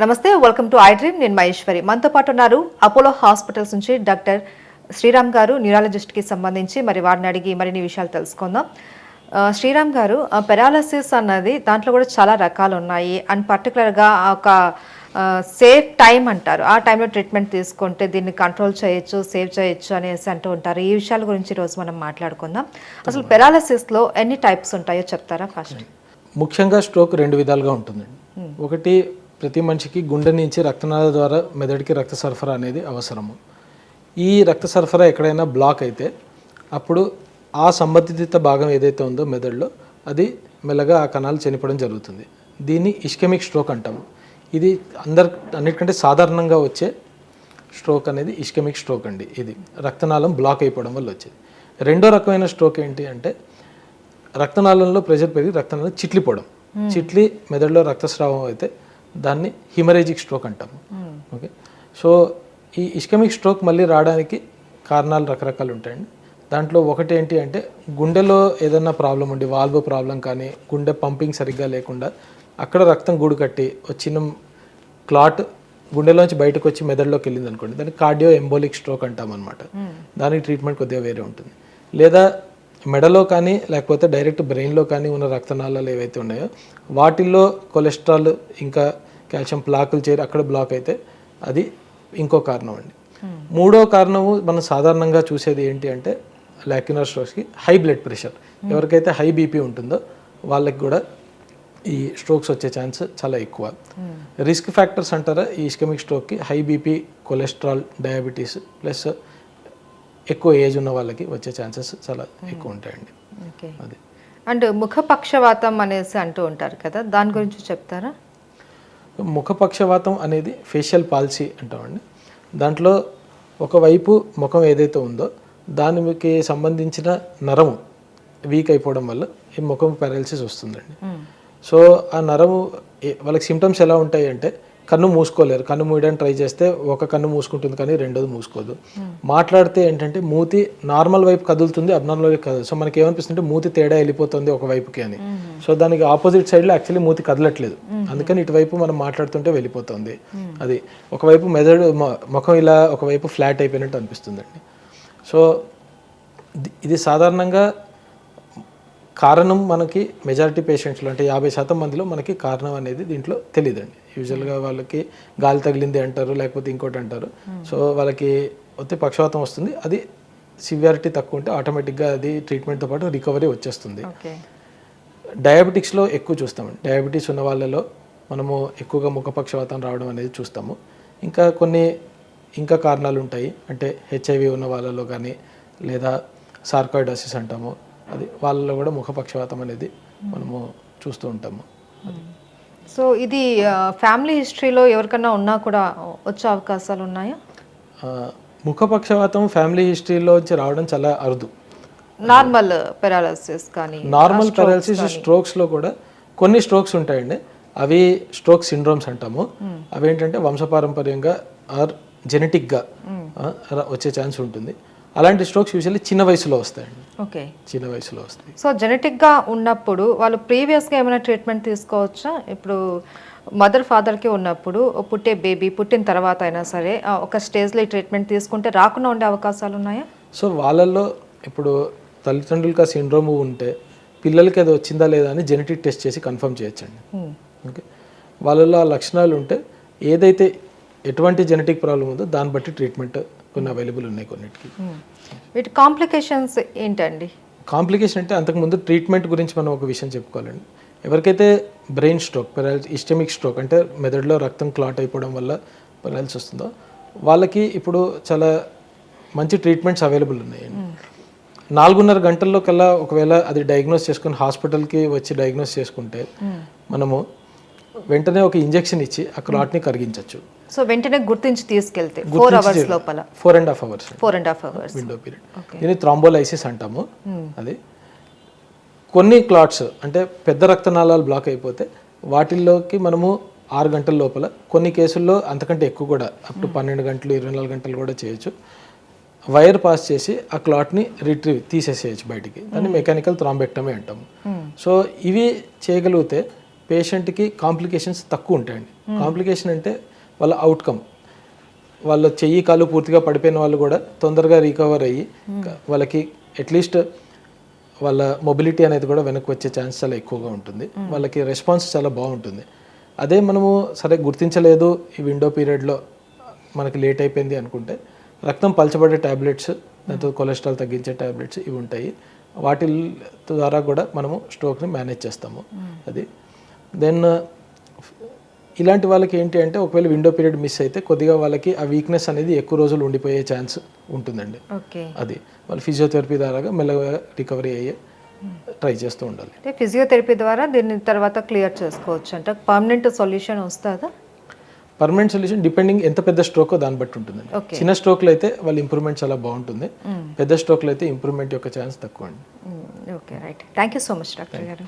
నమస్తే, welcome to I dream. నేను మహేశ్వరి. మనతో పాటు ఉన్నారు అపోలో హాస్పిటల్స్ నుంచి డాక్టర్ శ్రీరామ్ గారు, న్యూరాలజిస్ట్కి సంబంధించి. మరి వారిని అడిగి మరిన్ని విషయాలు తెలుసుకుందాం. శ్రీరామ్ గారు, పెరాలసిస్ అన్నది దాంట్లో కూడా చాలా రకాలు ఉన్నాయి. అండ్ పర్టికులర్గా ఒక సేఫ్ టైం అంటారు, ఆ టైంలో ట్రీట్మెంట్ తీసుకుంటే దీన్ని కంట్రోల్ చేయొచ్చు, సేవ్ చేయొచ్చు అనేసి అంటూ ఉంటారు. ఈ విషయాల గురించి ఈరోజు మనం మాట్లాడుకుందాం. అసలు పెరాలసిస్లో ఎన్ని టైప్స్ ఉంటాయో చెప్తారా ఫస్ట్? ముఖ్యంగా స్ట్రోక్ రెండు విధాలుగా ఉంటుందండి. ఒకటి, ప్రతి మనిషికి గుండె నుంచి రక్తనాళాల ద్వారా మెదడుకి రక్త సరఫరా అనేది అవసరము. ఈ రక్త సరఫరా ఎక్కడైనా బ్లాక్ అయితే అప్పుడు ఆ సంబంధిత భాగం ఏదైతే ఉందో మెదడులో అది మెల్లగా ఆ కణాలు చనిపోవడం జరుగుతుంది. దీన్ని ఇస్కెమిక్ స్ట్రోక్ అంటాము. ఇది అన్నిటికంటే సాధారణంగా వచ్చే స్ట్రోక్ అనేది ఇస్కెమిక్ స్ట్రోక్ అండి. ఇది రక్తనాళం బ్లాక్ అయిపోవడం వల్ల వచ్చేది. రెండో రకమైన స్ట్రోక్ ఏంటి అంటే రక్తనాళంలో ప్రెషర్ పెరిగి రక్తనాళం చిట్లిపోవడం. చిట్లి మెదడులో రక్తస్రావం అయితే దాన్ని హిమరేజిక్ స్ట్రోక్ అంటాము. ఓకే, సో ఈ ఇస్కెమిక్ స్ట్రోక్ మళ్ళీ రావడానికి కారణాలు రకరకాలు ఉంటాయండి. దాంట్లో ఒకటి ఏంటి అంటే గుండెలో ఏదైనా ప్రాబ్లం ఉండి, వాల్వ్ ప్రాబ్లం కానీ, గుండె పంపింగ్ సరిగ్గా లేకుండా అక్కడ రక్తం గూడు కట్టి చిన్న క్లాట్ గుండెలోంచి బయటకు వచ్చి మెదడులోకి వెళ్ళింది అనుకోండి, దాన్ని కార్డియో ఎంబోలిక్ స్ట్రోక్ అంటాం అనమాట. దానికి ట్రీట్మెంట్ కొద్దిగా వేరే ఉంటుంది. లేదా మెడలో కానీ లేకపోతే డైరెక్ట్ బ్రెయిన్లో కానీ ఉన్న రక్తనాళాలు ఏవైతే ఉన్నాయో వాటిల్లో కొలెస్ట్రాల్ ఇంకా కాల్షియం ప్లాకులు చేరి అక్కడ బ్లాక్ అయితే అది ఇంకో కారణం అండి. మూడో కారణము మనం సాధారణంగా చూసేది ఏంటి అంటే లాక్యునర్ స్ట్రోక్స్కి హై బ్లడ్ ప్రెషర్. ఎవరికైతే హై బీపీ ఉంటుందో వాళ్ళకి కూడా ఈ స్ట్రోక్స్ వచ్చే ఛాన్స్ చాలా ఎక్కువ. రిస్క్ ఫ్యాక్టర్స్ అంటారా ఈ ఇస్కెమిక్ స్ట్రోక్కి? High BP, cholesterol, diabetes plus ఎక్కువ ఏజ్ ఉన్న వాళ్ళకి వచ్చే ఛాన్సెస్ చాలా ఎక్కువ ఉంటాయండి. అది అండ్ ముఖపక్షవాతం అనేసి అంటూ ఉంటారు కదా, దాని గురించి చెప్తారా? ముఖపక్షవాతం అనేది ఫేషియల్ పాలసీ అంటామండి. దాంట్లో ఒకవైపు ముఖం ఏదైతే ఉందో దానికి సంబంధించిన నరము వీక్ అయిపోవడం వల్ల ఈ ముఖం పారాలిసిస్ వస్తుందండి. సో ఆ నరము వాళ్ళకి సిమ్టమ్స్ ఎలా ఉంటాయి అంటే కన్ను మూసుకోలేరు. కన్ను మూయడానికి ట్రై చేస్తే ఒక కన్ను మూసుకుంటుంది కానీ రెండోది మూసుకోదు. మాట్లాడితే ఏంటంటే మూతి నార్మల్ వైపు కదులుతుంది, అబ్నార్మల్ వైపు కదులు. సో మనకి ఏమనిపిస్తుంటే మూతి తేడా వెళ్ళిపోతుంది ఒకవైపుకి అని. సో దానికి ఆపోజిట్ సైడ్లో యాక్చువల్లీ మూతి కదలట్లేదు, అందుకని ఇటువైపు మనం మాట్లాడుతుంటే వెళ్ళిపోతుంది. అది ఒకవైపు మెదడు ముఖం ఇలా ఒకవైపు ఫ్లాట్ అయిపోయినట్టు అనిపిస్తుందండి. సో ఇది సాధారణంగా కారణం మనకి మెజారిటీ పేషెంట్స్లో అంటే 50% మందిలో మనకి కారణం అనేది దీంట్లో తెలియదండి. యూజువల్గా వాళ్ళకి గాలి తగిలింది అంటారు, లేకపోతే ఇంకోటి అంటారు. సో వాళ్ళకి వచ్చే పక్షవాతం వస్తుంది. అది సివియారిటీ తక్కువ ఉంటే ఆటోమేటిక్గా అది ట్రీట్మెంట్తో పాటు రికవరీ వచ్చేస్తుంది. డయాబెటిక్స్లో ఎక్కువ చూస్తామండి. డయాబెటీస్ ఉన్న వాళ్ళలో మనము ఎక్కువగా ముఖపక్షవాతం రావడం అనేది చూస్తాము. ఇంకా కారణాలు ఉంటాయి. అంటే హెచ్ఐవి ఉన్న వాళ్ళలో కానీ లేదా సార్కాయిడోసిస్ అంటాము, అది వాళ్ళలో కూడా ముఖపక్షవాతం అనేది మనము చూస్తూ ఉంటాము. సో ఇది ఫ్యామిలీ హిస్టరీలో ఎవరికన్నా ఉన్నా కూడా వచ్చే అవకాశాలు ఉన్నాయా? ముఖపక్షవాతం ఫ్యామిలీ హిస్టరీలో వచ్చి రావడం చాలా అరుదు. నార్మల్ పెరాలసిస్ కానీ, నార్మల్ పెరాలసిస్ స్ట్రోక్స్లో కూడా కొన్ని స్ట్రోక్స్ ఉంటాయండి. అవి స్ట్రోక్ సిండ్రోమ్స్ అంటాము. అవి ఏంటంటే వంశపారంపర్యంగా ఆర్ జెనెటిక్గా వచ్చే ఛాన్స్ ఉంటుంది. అలాంటి స్ట్రోక్స్ యూజువల్లీ చిన్న వయసులో వస్తాయండి. ఓకే, చిన్న వయసులో వస్తాయి. సో జెనెటిక్గా ఉన్నప్పుడు వాళ్ళు ప్రీవియస్గా ఏమైనా ట్రీట్మెంట్ తీసుకోవచ్చా? ఇప్పుడు మదర్ ఫాదర్కి ఉన్నప్పుడు పుట్టే బేబీ పుట్టిన తర్వాత అయినా సరే ఒక స్టేజ్లో ఈ ట్రీట్మెంట్ తీసుకుంటే రాకుండా ఉండే అవకాశాలు ఉన్నాయా? సో వాళ్ళల్లో ఇప్పుడు తల్లిదండ్రులకి ఆ సిండ్రోమ్ ఉంటే పిల్లలకి అది వచ్చిందా లేదా అని జెనెటిక్ టెస్ట్ చేసి కన్ఫర్మ్ చేయొచ్చండి. ఓకే, వాళ్ళల్లో ఆ లక్షణాలు ఉంటే ఏదైతే ఎటువంటి జెనెటిక్ ప్రాబ్లం ఉందో దాన్ని బట్టి ట్రీట్మెంట్ కొన్ని అవైలబుల్ ఉన్నాయి కొన్నిటికి. వీటి కాంప్లికేషన్స్ ఏంటండి? కాంప్లికేషన్ అంటే అంతకుముందు ట్రీట్మెంట్ గురించి మనం ఒక విషయం చెప్పుకోవాలండి. ఎవరికైతే బ్రెయిన్ స్ట్రోక్, ఇస్కెమిక్ స్ట్రోక్ అంటే మెదడులో రక్తం క్లాట్ అయిపోవడం వల్ల పెరాలిసిస్ వస్తుందో వాళ్ళకి ఇప్పుడు చాలా మంచి ట్రీట్మెంట్స్ అవైలబుల్ ఉన్నాయండి. 4.5 గంటల్లో కల్లా ఒకవేళ అది డయాగ్నోస్ చేసుకుని హాస్పిటల్కి వచ్చి డయాగ్నోస్ చేసుకుంటే మనము వెంటనే ఒక ఇంజెక్షన్ ఇచ్చి ఆ క్లాట్ని కరిగించవచ్చు. సో వెంటనే గుర్తించి తీసుకెళ్తే 4 hours లోపల 4.5 hours విండో పీరియడ్. దీన్ని థ్రాంబోలైసిస్ అంటాము. అది కొన్ని క్లాట్స్ అంటే పెద్ద రక్తనాళాలు బ్లాక్ అయిపోతే వాటిల్లోకి మనము 6 గంటల లోపల, కొన్ని కేసుల్లో అంతకంటే ఎక్కువ కూడా అప్ టు 12 గంటలు 24 గంటలు కూడా చేయొచ్చు. వైర్ పాస్ చేసి ఆ క్లాట్ని తీసేసేయచ్చు బయటికి. దాన్ని మెకానికల్ థ్రాంబెక్టమీ అంటాము. సో ఇవి చేయగలిగితే పేషెంట్కి కాంప్లికేషన్స్ తక్కువ ఉంటాయండి. కాంప్లికేషన్ అంటే వాళ్ళ అవుట్కమ్, వాళ్ళ చెయ్యి కాలు పూర్తిగా పడిపోయిన వాళ్ళు కూడా తొందరగా రికవర్ అయ్యి వాళ్ళకి అట్లీస్ట్ వాళ్ళ మొబిలిటీ అనేది కూడా వెనక్కి వచ్చే ఛాన్స్ చాలా ఎక్కువగా ఉంటుంది. వాళ్ళకి రెస్పాన్స్ చాలా బాగుంటుంది. అదే మనము సరే గుర్తించలేదు ఈ విండో పీరియడ్లో మనకి లేట్ అయిపోయింది అనుకుంటే రక్తం పలచబడే ట్యాబ్లెట్స్, దాంతో కొలెస్ట్రాల్ తగ్గించే ట్యాబ్లెట్స్ ఇవి ఉంటాయి. వాటి ద్వారా కూడా మనము స్ట్రోక్ని మేనేజ్ చేస్తాము. అది దెన్ ఇలాంటి వాళ్ళకి ఏంటి అంటే ఒకవేళ విండో పీరియడ్ మిస్ అయితే కొద్దిగా వాళ్ళకి ఆ వీక్నెస్ అనేది ఎక్కువ రోజులు ఉండిపోయే ఛాన్స్ ఉంటుందండి. అది వాళ్ళు ఫిజియోథెరపీ ద్వారా మెల్లగా రికవరీ అయ్యే ట్రై చేస్తూ ఉండాలి. అంటే ఫిజియోథెరపీ ద్వారా దీన్ని తర్వాత క్లియర్ చేసుకోవచ్చు అంటే పర్మనెంట్ సొల్యూషన్ వస్తుందా? పర్మనెంట్ సొల్యూషన్ డిపెండింగ్ ఎంత పెద్ద స్ట్రోక్ దాన్ని బట్టి ఉంటుందండి. చిన్న స్ట్రోక్లో అయితే వాళ్ళ ఇంప్రూవ్మెంట్ చాలా బాగుంటుంది. పెద్ద స్ట్రోక్లో అయితే ఇంప్రూవ్మెంట్ యొక్క ఛాన్స్ తక్కువ అండి. Okay, right. Thank you so much doctor గారు.